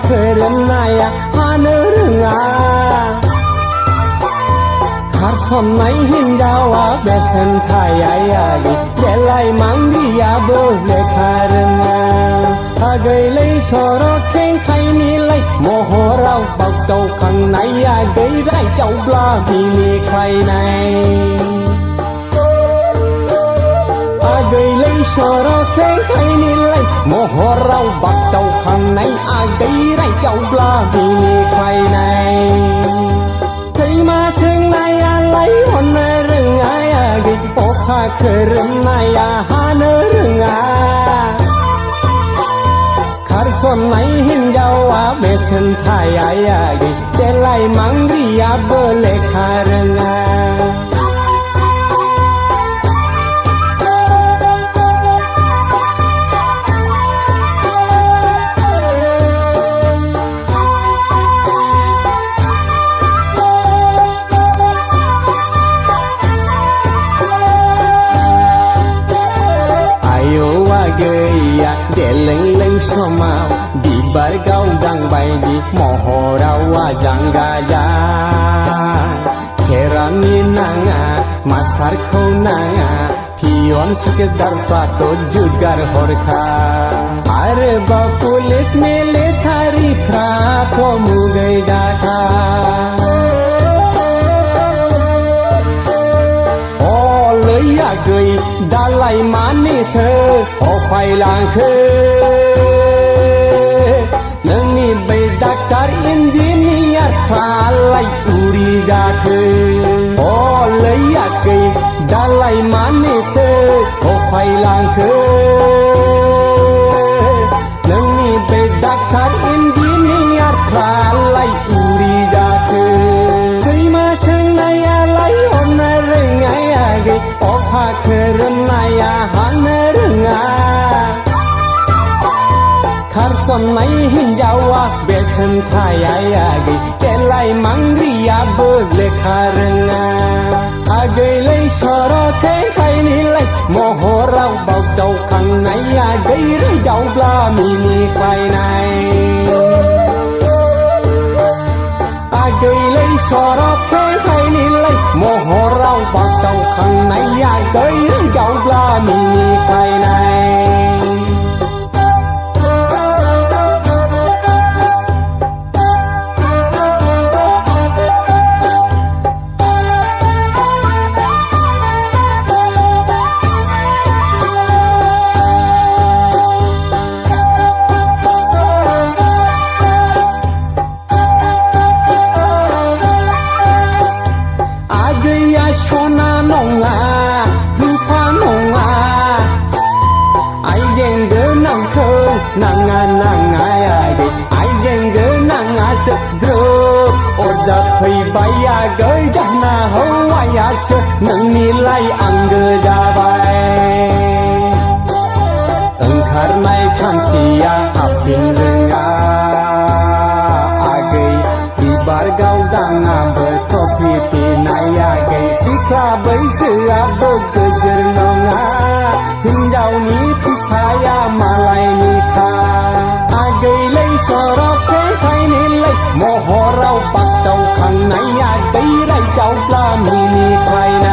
เคยเรียนนายหาเนื้อเรื่องขาดสนไหนหินยาวเบสันทายดิเดลัยมังดียาเบเลคาเรื่องเกยเลยสรเข่งไทยนี่เลยโมโหเราบักเจ้าข้างในเกยได้เจ้าปลาไม่มีใครในเกยเลยสรเข่งไทยนี่เลยโมโหเราบักเจ้าข้างในเกยได้เจ้าปลาไม่มีใครในเคยมาซึ่งในอะไรวันเรื่องเกยปกข้าเคยเรื่องในหาเนื้อเรื่องส่วนไหนหินยาวเบสันทายดิเดลัยมังดียาเบเลคาเรงเกยเดลังลังสมาดีบาร์กาวดังใบดีโมโหเราจังกายาเครามีนางมาสคาร์โคนางพิยอนสุกดาร์ปาโตจุดการฮอร์คาอาร์บาพุลิสเมเลทาริพราโตมุกยดาคาเกยดาไลมานี่เธอออกไปลางเคนังนี่ไปดักการอินจิเนียร์ฟ้าไลอุริจาเคโอ้เลยเกยดาไลมานี่เธอออกไปลางเคนังนี่ไปดักการอินจิเนียร์ฟ้าไลอุริจาเคเคยมาซึ่งในอะไรอนเรื่องไงเกยออกพาเคยเรื่องนายหาเนื้อเรื่องขาดสนไหนหินยาวเบสันทายดิเดลัยมังดียาเบเลคาเรงเกยเลยสรเข่งไทยนี่เลยโมโหเราเบาเจ้าข้างในเกยเรื่องเจ้าปลาไม่มีใครในเกยเลยสรเข่งไทยนี่เลยโมโหเราเบาเจ้าข้างในเกยเรื่องเจ้าปลาไม่มีใครในBaya gơi dah na hawaya se nang nilai angge jabai engkar mai kan sia apin renga agei di bargau danga betopi pinaya gei sikla bai sia begejer nonga hinjau ni pisaya malai nikha agei lei sorok ke khai ni lei moho rau pak tau khang naiไปไร่เจ้าปลาไม่มีใครใน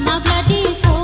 Mabladi so